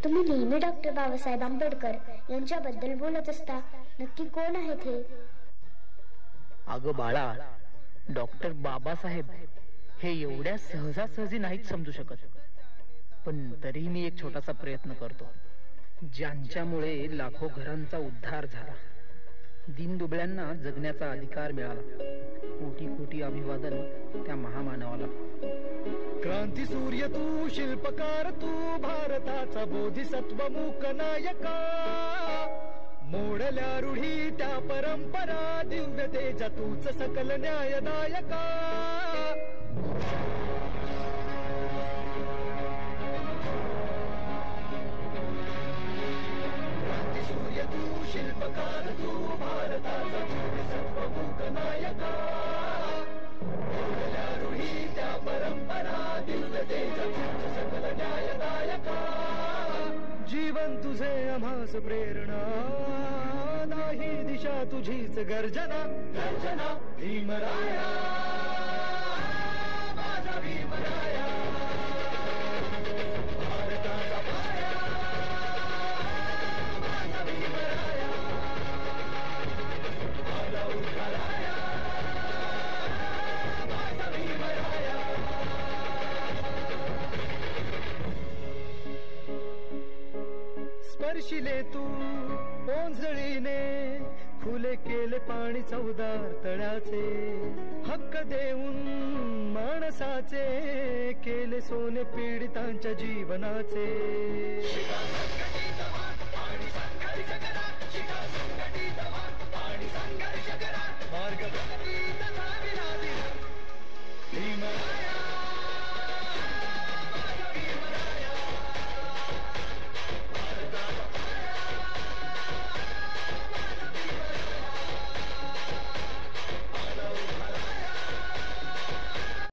तुम्ही नेहमी डॉक्टर बाबासाहेब आंबेडकर यांच्याबद्दल बोलत असता, नक्की कोण आहेत हे? अगं बाळा, डॉक्टर बाबासाहेब हे एवढ्या सहजासहजी नाहीत समजू शकत, पण तरीही मी एक छोटासा प्रयत्न करतो. ज्यांच्यामुळे लाखो घरांचा उद्धार झाला, दीनदुबळ्यांना जगण्याचा अधिकार मिळाला, कोटी कोटी अभिवादन त्या महामानवाला. क्रांती सूर्य तू, शिल्पकार तू, भारताचा बोधिसत्व मूक नायका. मोडल्या रूढी त्या परंपरा, दिव्य तेजा तूच सकल न्यायदायका. क्रांती सूर्य तू, शिल्पकार तू, भारताचा बोधिसत्व मूक नायका. मोडल्या रूढी त्या परंपरा, दिव्य तेजा तूच सकल न्यायदायका. जीवन तुझे आम्हास प्रेरणा, नाही दिशा तुझीच गर्जना. गर्जना भीमराया, माझा भीमराया. भारताचा पाया, माझा भीमराया. माझा उठाराया, माझा भीमराया. स्पर्शिले तू ओंजळीने, खुले केले पाणी चौदार तळ्याचे. हक्क देऊन माणसाचे, केले सोने पीडितांच्या जीवनाचे. मार्ग प्रगती